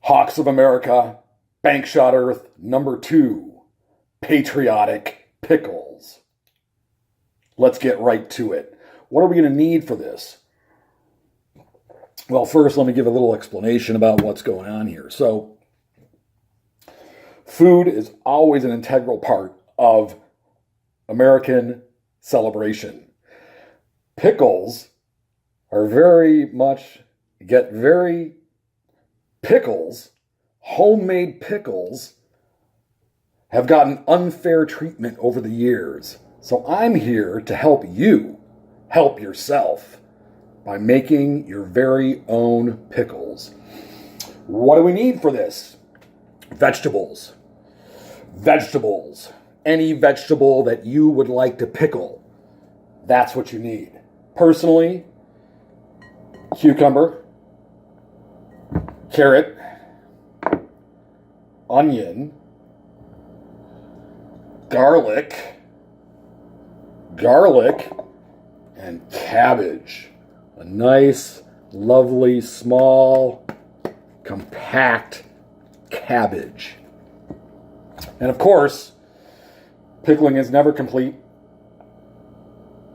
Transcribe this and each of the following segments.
Hawks of America, Bank Shot Earth, #2, Patriotic Pickles. Let's get right to it. What are we going to need for this? Well, first, let me give a little explanation about what's going on here. So, food is always an integral part of American celebration. Pickles are pickles, homemade pickles, have gotten unfair treatment over the years. So I'm here to help you help yourself by making your very own pickles. What do we need for this? Vegetables. Vegetables. Any vegetable that you would like to pickle. That's what you need. Personally, cucumber, carrot, onion, garlic, and cabbage. A nice, lovely, small, compact cabbage. And of course, pickling is never complete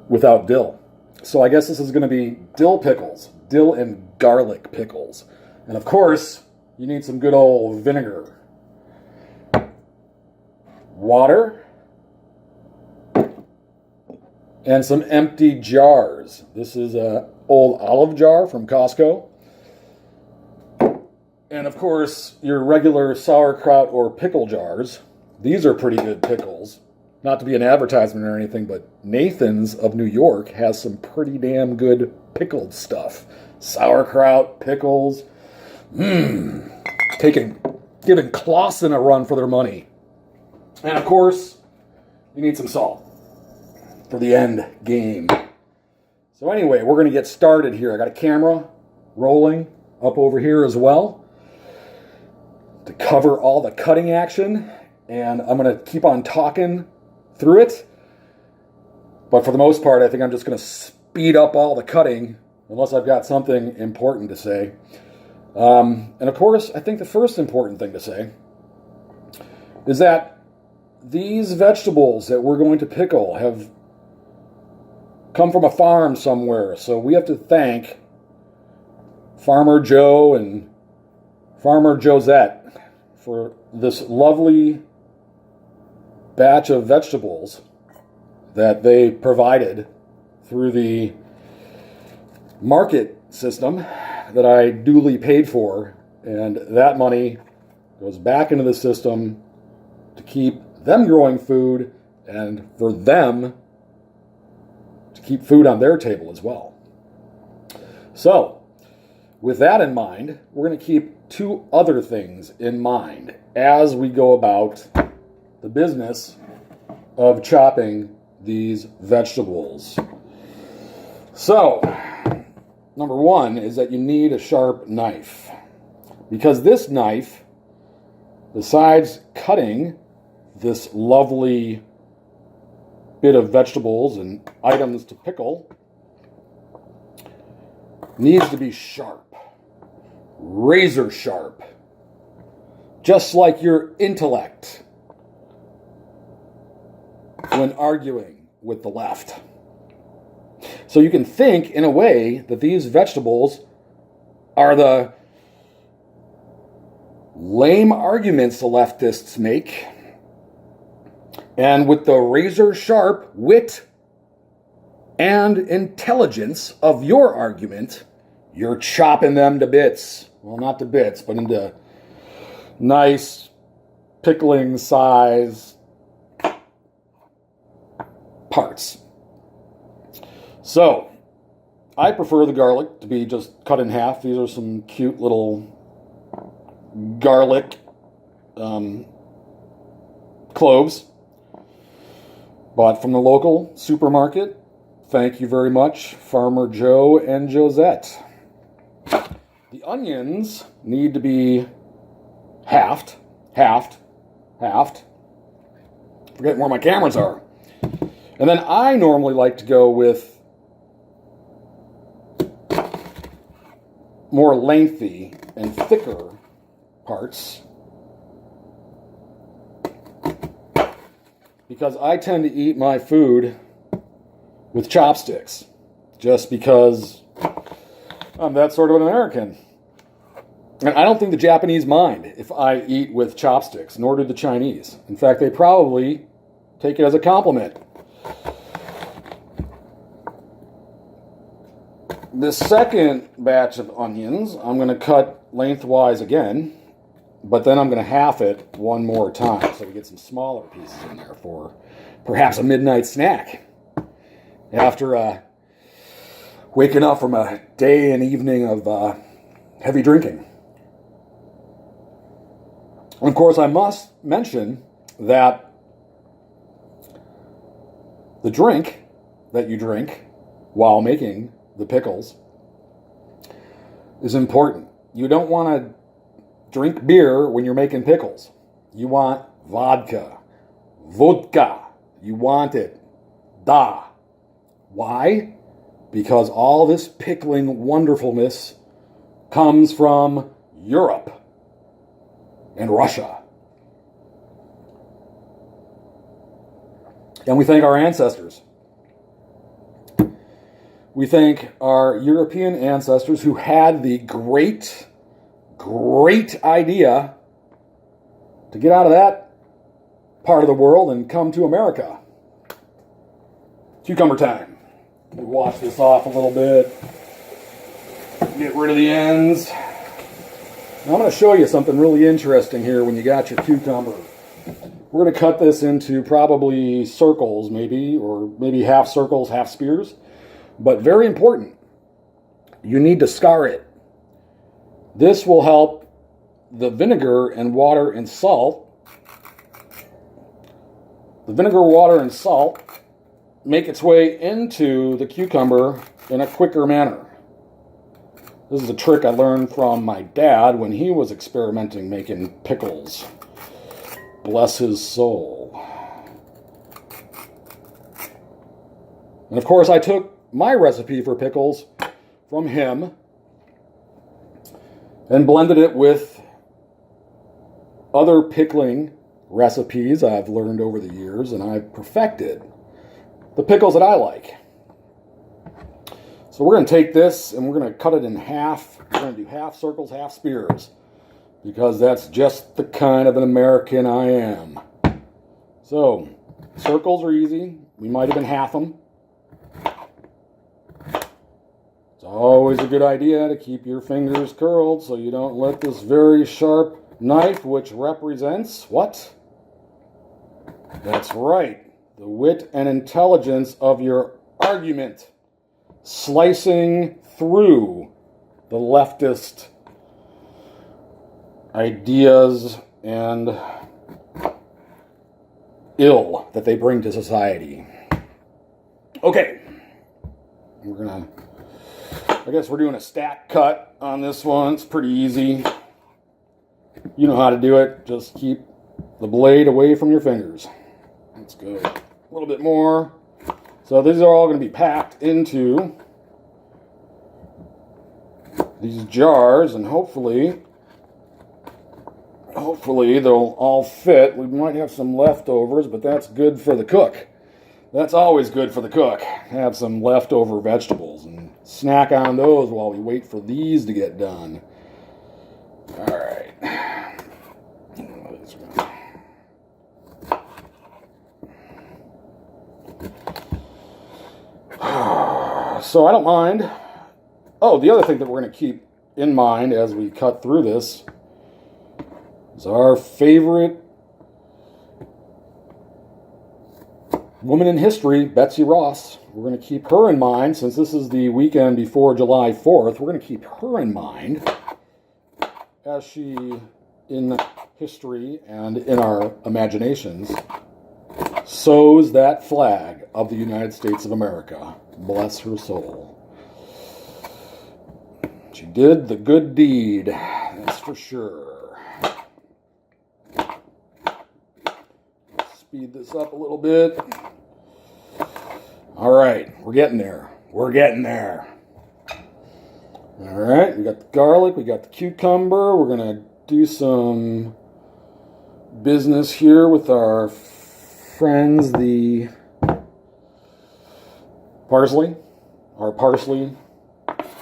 without dill. So I guess this is going to be dill pickles, dill and garlic pickles. And of course, you need some good old vinegar. Water. And some empty jars. This is an old olive jar from Costco. And of course, your regular sauerkraut or pickle jars. These are pretty good pickles. Not to be an advertisement or anything, but Nathan's of New York has some pretty damn good pickled stuff. Sauerkraut, pickles. Giving Clausen a run for their money. And of course, you need some salt for the end game. So anyway, we're going to get started here. I got a camera rolling up over here as well to cover all the cutting action. And I'm going to keep on talking through it. But for the most part, I think I'm just going to speed up all the cutting unless I've got something important to say. And of course, I think the first important thing to say is that these vegetables that we're going to pickle have come from a farm somewhere. So we have to thank Farmer Joe and Farmer Josette for this lovely batch of vegetables that they provided through the market system that I duly paid for, and that money goes back into the system to keep them growing food and for them to keep food on their table as well. So, with that in mind, we're going to keep two other things in mind as we go about the business of chopping these vegetables. So, number one is that you need a sharp knife. Because this knife, besides cutting this lovely bit of vegetables and items to pickle, needs to be sharp. Razor sharp. Just like your intellect when arguing with the left. So you can think, in a way, that these vegetables are the lame arguments the leftists make, and with the razor-sharp wit and intelligence of your argument, you're chopping them to bits. Well, not to bits, but into nice pickling size parts. So, I prefer the garlic to be just cut in half. These are some cute little garlic cloves bought from the local supermarket. Thank you very much, Farmer Joe and Josette. The onions need to be halved. Forgetting where my cameras are. And then I normally like to go with more lengthy and thicker parts because I tend to eat my food with chopsticks just because I'm that sort of an American. And I don't think the Japanese mind if I eat with chopsticks, nor do the Chinese. In fact, they probably take it as a compliment. The second batch of onions, I'm going to cut lengthwise again, but then I'm going to half it one more time so we get some smaller pieces in there for perhaps a midnight snack after waking up from a day and evening of heavy drinking. And of course, I must mention that the drink that you drink while making the pickles is important. You don't want to drink beer when you're making pickles. You want vodka. You want it. Da. Why? Because all this pickling wonderfulness comes from Europe and Russia. And we thank our ancestors. We thank our European ancestors who had the great idea to get out of that part of the world and come to America. Cucumber time. We wash this off a little bit. Get rid of the ends. Now I'm going to show you something really interesting here when you got your cucumber. We're going to cut this into probably circles maybe, or maybe half circles, half spears. But very important, you need to scar it. This will help the vinegar and water and salt, make its way into the cucumber in a quicker manner. This is a trick I learned from my dad when he was experimenting making pickles. Bless his soul. And of course, I took my recipe for pickles from him and blended it with other pickling recipes I've learned over the years, and I've perfected the pickles that I like. So we're going to take this and we're going to cut it in half. We're going to do half circles, half spears, because that's just the kind of an American I am. So circles are easy. We might even half them. It's always a good idea to keep your fingers curled so you don't let this very sharp knife, which represents what? That's right, the wit and intelligence of your argument, slicing through the leftist ideas and ill that they bring to society. Okay, I guess we're doing a stack cut on this one. It's pretty easy. You know how to do it. Just keep the blade away from your fingers. That's good. A little bit more. So these are all going to be packed into these jars, and hopefully they'll all fit. We might have some leftovers, but that's good for the cook. That's always good for the cook. Have some leftover vegetables and snack on those while we wait for these to get done. All right. So I don't mind. Oh, the other thing that we're going to keep in mind as we cut through this is our favorite woman in history, Betsy Ross. We're going to keep her in mind since this is the weekend before July 4th. We're going to keep her in mind as she, in history and in our imaginations, sews that flag of the United States of America. Bless her soul. She did the good deed, that's for sure. Speed this up a little bit. All right, we're getting there. We're getting there. All right, we got the garlic, we got the cucumber. We're going to do some business here with our friends, the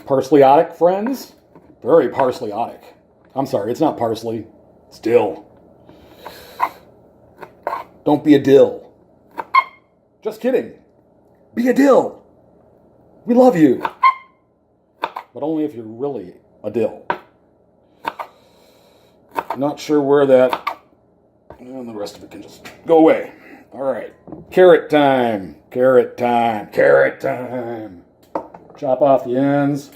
Patriotic friends. Very Patriotic. I'm sorry, it's not parsley. It's dill. Don't be a dill. Just kidding. Be a dill. We love you. But only if you're really a dill. Not sure where that... And the rest of it can just go away. All right. Carrot time. Carrot time. Carrot time. Chop off the ends.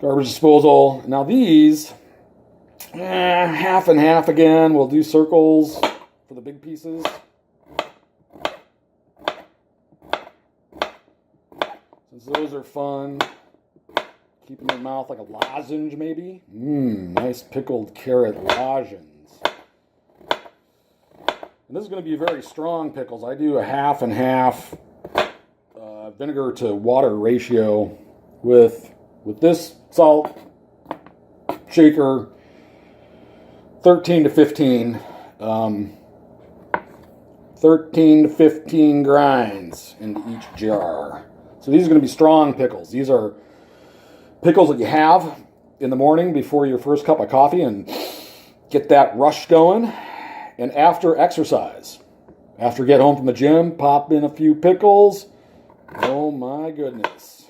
Garbage disposal. Now these, half and half again. We'll do circles for the big pieces. Since those are fun. Keep in your mouth like a lozenge, maybe. Nice pickled carrot lozenge. And this is going to be very strong pickles. I do a half and half vinegar to water ratio with this salt shaker, 13 to 15. 13 to 15 grinds into each jar. So these are going to be strong pickles. These are pickles that you have in the morning before your first cup of coffee and get that rush going. And after exercise, after you get home from the gym, pop in a few pickles. Oh my goodness.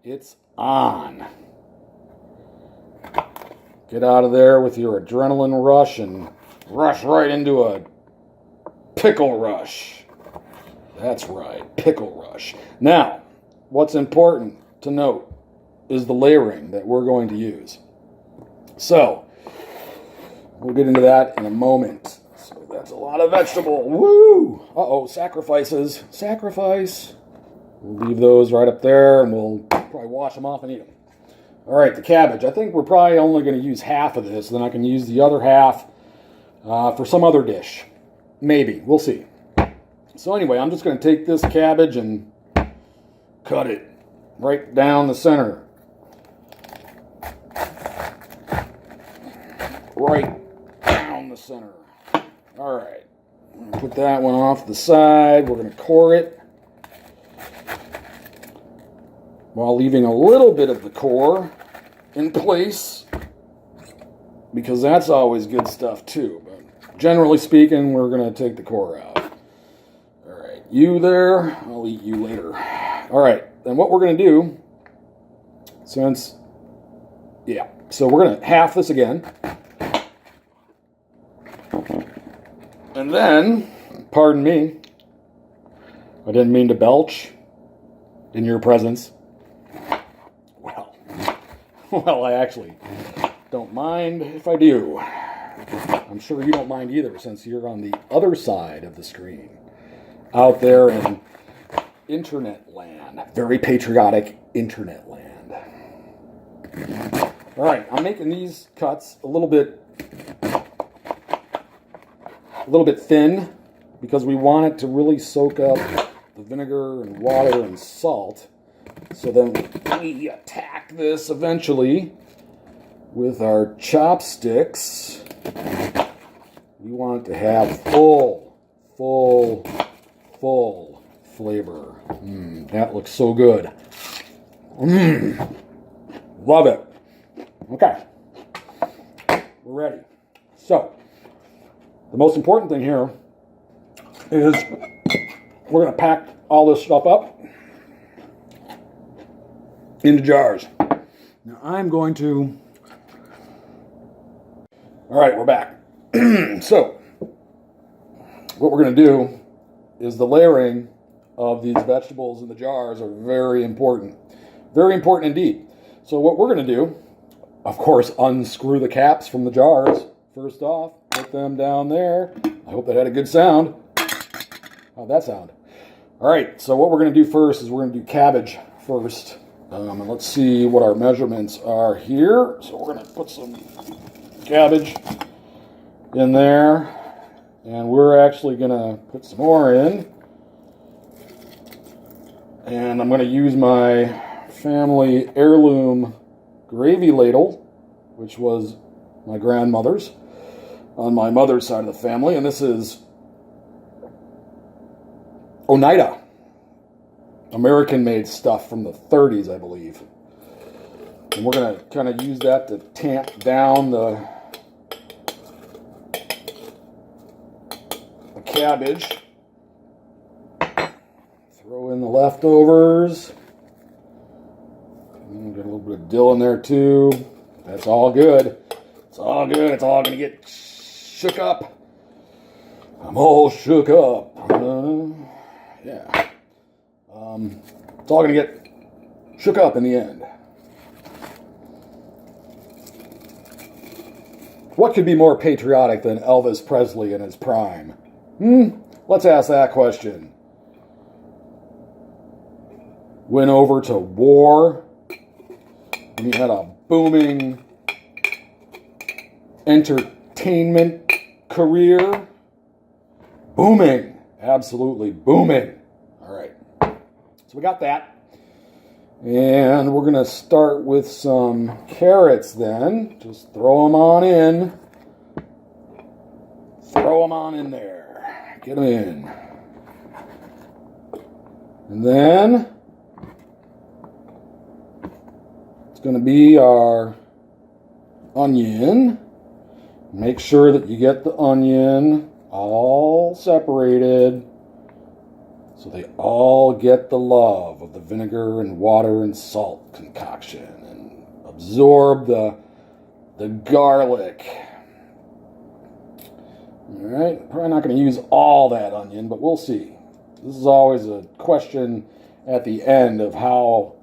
It's on. Get out of there with your adrenaline rush and rush right into a pickle rush. That's right, pickle rush. Now, what's important to note is the layering that we're going to use. So, we'll get into that in a moment. So that's a lot of vegetable. Woo! Uh-oh, sacrifices. Sacrifice. We'll leave those right up there, and we'll probably wash them off and eat them. All right, the cabbage. I think we're probably only going to use half of this. Then I can use the other half for some other dish. Maybe. We'll see. So anyway, I'm just going to take this cabbage and cut it right down the center. Right down the center. All right. I'm going to put that one off to the side. We're going to core it while leaving a little bit of the core in place, because that's always good stuff too. But generally speaking, we're going to take the core out. All right. You there. I'll eat you later. All right. Then what we're going to do, so we're going to half this again. And then, pardon me, I didn't mean to belch in your presence. Well, I actually don't mind if I do. I'm sure you don't mind either, since you're on the other side of the screen, out there in internet land, very patriotic internet land. All right, I'm making these cuts a little bit thin, because we want it to really soak up the vinegar and water and salt. So then we attack this eventually with our chopsticks. We want it to have full flavor. That looks so good. Love it. Okay, we're ready. So, the most important thing here is we're going to pack all this stuff up into jars. Now I'm going to... All right, we're back. So, what we're going to do is the layering of these vegetables in the jars are very important. Very important indeed. So what we're going to do, of course, unscrew the caps from the jars. First off, put them down there. I hope that had a good sound. How'd that sound? All right, so what we're going to do first is we're going to do cabbage first. And let's see what our measurements are here. So we're going to put some cabbage in there. And we're actually going to put some more in. And I'm going to use my family heirloom gravy ladle, which was my grandmother's on my mother's side of the family. And this is Oneida, American-made stuff from the 30s, I believe. And we're going to kind of use that to tamp down the cabbage. Throw in the leftovers. Get a little bit of dill in there too. That's all good. It's all good. It's all going to get shook up. I'm all shook up. Yeah. It's all going to get shook up in the end. What could be more patriotic than Elvis Presley in his prime? Let's ask that question. Went over to war, and he had a booming entertainment career. Booming. Absolutely booming. All right. So we got that. And we're going to start with some carrots then. Just throw them on in. Throw them on in there. Get them in. And then it's going to be our onion. Make sure that you get the onion all separated so they all get the love of the vinegar and water and salt concoction and absorb the garlic. All right, probably not going to use all that onion, but we'll see. This is always a question at the end of how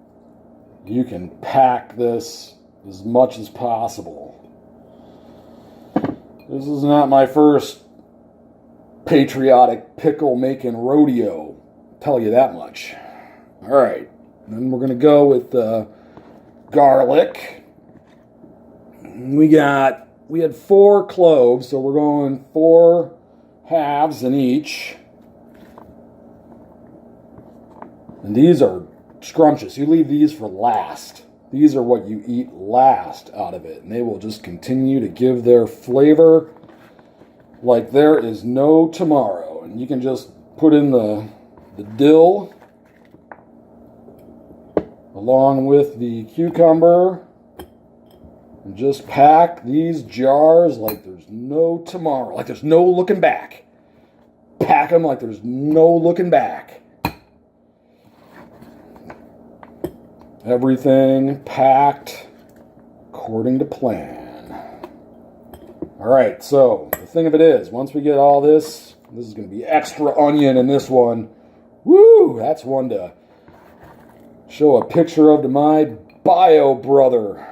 you can pack this as much as possible. This is not my first patriotic pickle making rodeo, I'll tell you that much. All right, then we're going to go with the garlic. We had 4 cloves, so we're going 4 halves in each. And these are scrumptious. You leave these for last. These are what you eat last out of it. And they will just continue to give their flavor like there is no tomorrow. And you can just put in the dill along with the cucumber and just pack these jars like there's no tomorrow. Like there's no looking back. Pack them like there's no looking back. Everything packed according to plan. All right, so the thing of it is, once we get all this is going to be extra onion in this one. Woo, that's one to show a picture of to my bio brother.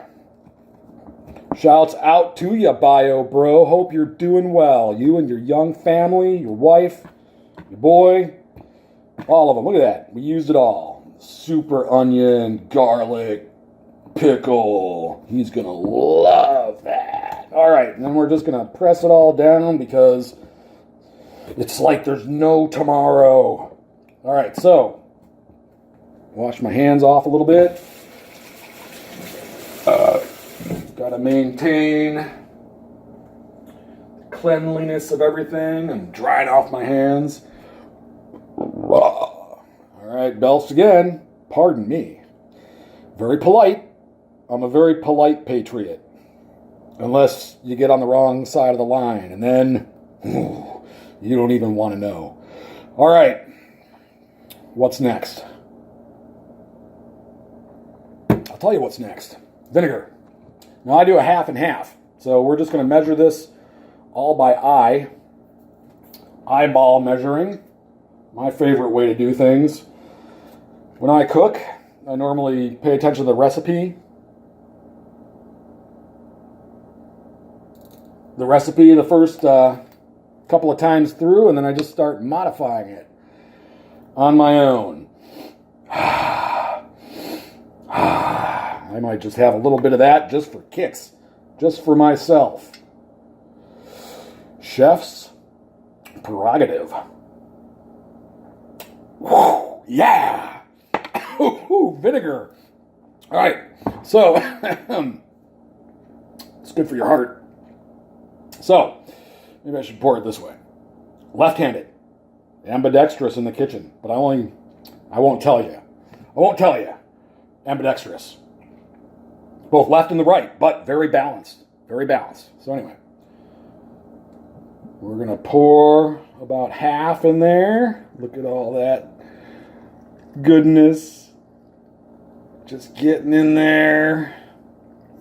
Shouts out to you, bio bro. Hope you're doing well. You and your young family, your wife, your boy, all of them. Look at that. We used it all. Super onion, garlic, pickle. He's going to love that. All right, and then we're just going to press it all down because it's like there's no tomorrow. All right, so wash my hands off a little bit. Got to maintain the cleanliness of everything. I'm drying off my hands. All right, belched again. Pardon me. Very polite. I'm a very polite patriot. Unless you get on the wrong side of the line. And then, you don't even want to know. All right. What's next? I'll tell you what's next. Vinegar. Now I do a half and half. So we're just going to measure this all by eye. Eyeball measuring. My favorite way to do things. When I cook, I normally pay attention to the recipe. The first couple of times through, and then I just start modifying it on my own. I might just have a little bit of that just for kicks, just for myself. Chef's prerogative. Whew, yeah! Vinegar. All right, So, it's good for your heart. So, maybe I should pour it this way. Left-handed, ambidextrous in the kitchen, but I won't tell you. I won't tell you. Ambidextrous. Both left and the right, but very balanced. Very balanced. So anyway, we're going to pour about half in there. Look at all that goodness. Just getting in there.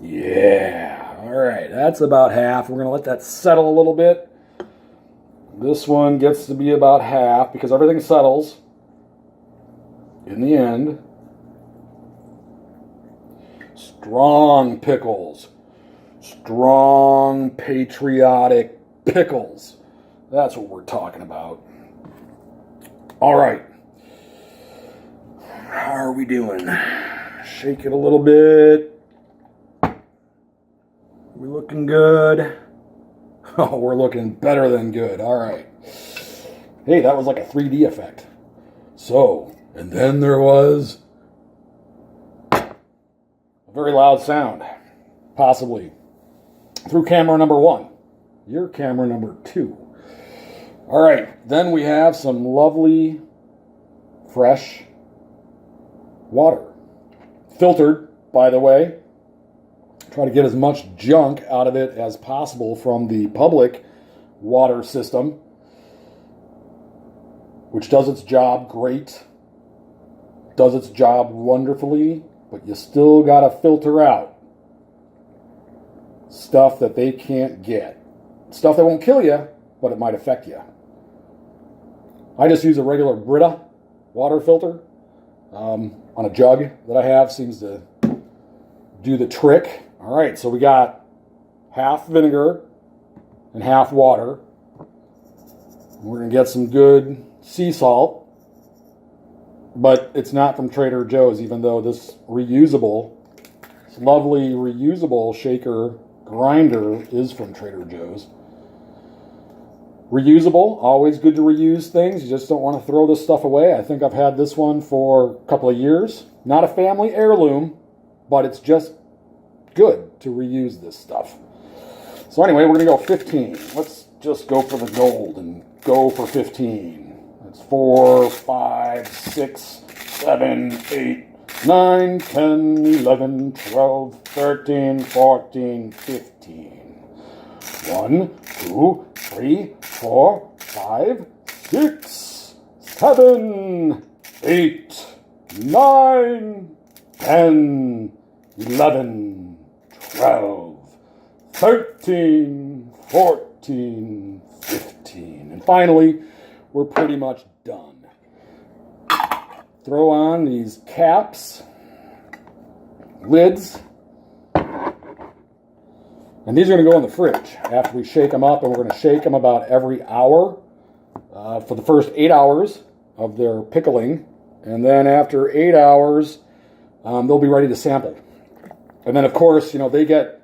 Yeah. All right, that's about half. We're going to let that settle a little bit. This one gets to be about half because everything settles in the end. Strong pickles. Strong patriotic pickles. That's what we're talking about. All right. How are we doing? Shake it a little bit. We looking good? Oh, we're looking better than good. All right. Hey, that was like a 3D effect. So, and then there was a very loud sound, possibly through camera number 1. Your camera number 2. All right. Then we have some lovely, fresh water. Filtered, by the way. Try to get as much junk out of it as possible from the public water system, which does its job great, does its job wonderfully, but you still got to filter out stuff that they can't get. Stuff that won't kill you, but it might affect you. I just use a regular Brita water filter on a jug that I have. Seems to do the trick. All right, so we got half vinegar and half water. We're going to get some good sea salt, but it's not from Trader Joe's, even though this lovely reusable shaker grinder is from Trader Joe's. Reusable, always good to reuse things. You just don't want to throw this stuff away. I think I've had this one for a couple of years. Not a family heirloom, but it's just good to reuse this stuff. So anyway, we're going to go 15. Let's just go for the gold and go for 15. That's 4, 5, 6, 7, 8, 9, 10, 11, 12, 13, 14, 15. 1, 2, 3, 4, 5, 6, 7, 8, 9, 10, 11, 12, 13, 14, 15. And finally, we're pretty much done. Throw on these caps, lids, and these are going to go in the fridge after we shake them up, and we're going to shake them about every hour for the first 8 hours of their pickling. And then after 8 hours, they'll be ready to sample. And then, of course, you know, they get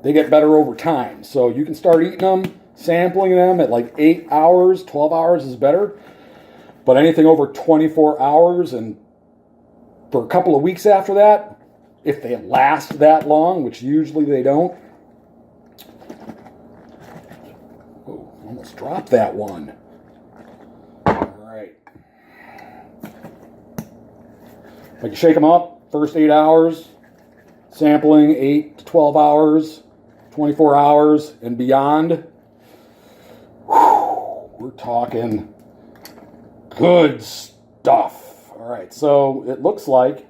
better over time. So you can start eating them, sampling them at like 8 hours, 12 hours is better. But anything over 24 hours and for a couple of weeks after that, if they last that long, which usually they don't. Oh, almost dropped that one. All right. Like you shake them up, first 8 hours, sampling 8 to 12 hours, 24 hours and beyond. Whew, we're talking good stuff. All right, so it looks like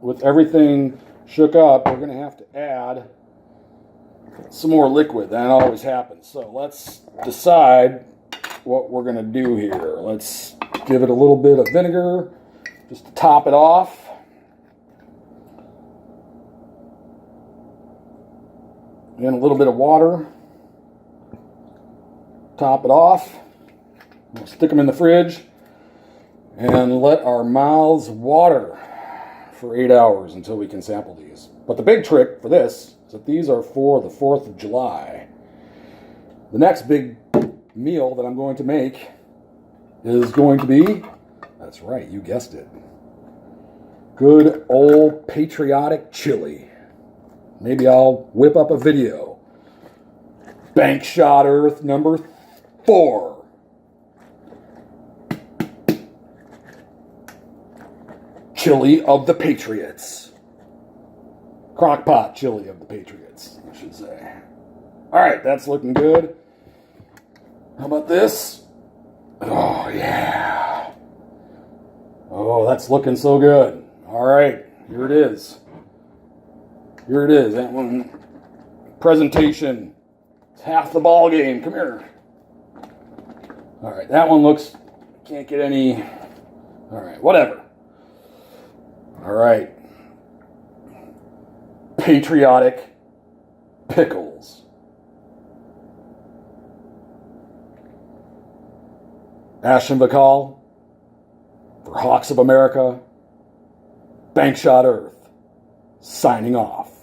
with everything shook up, we're going to have to add some more liquid. That always happens. So let's decide what we're going to do here. Let's give it a little bit of vinegar just to top it off. And a little bit of water. Top it off. We'll stick them in the fridge and let our mouths water for 8 hours until we can sample these. But the big trick for this is that these are for the 4th of July. The next big meal that I'm going to make is going to be, that's right, you guessed it, Good old patriotic chili. Maybe I'll whip up a video. Bank Shot Earth number 4. Chili of the Patriots. Crockpot chili of the Patriots, I should say. All right, that's looking good. How about this? Oh, yeah. Oh, that's looking so good. All right, here it is. Here it is. That one, presentation. It's half the ball game. Come here. All right, that one looks, can't get any. All right, whatever. All right. Patriotic Pickles. Ashton Bacall for Hawks of America. Bank Shot Earth. Signing off.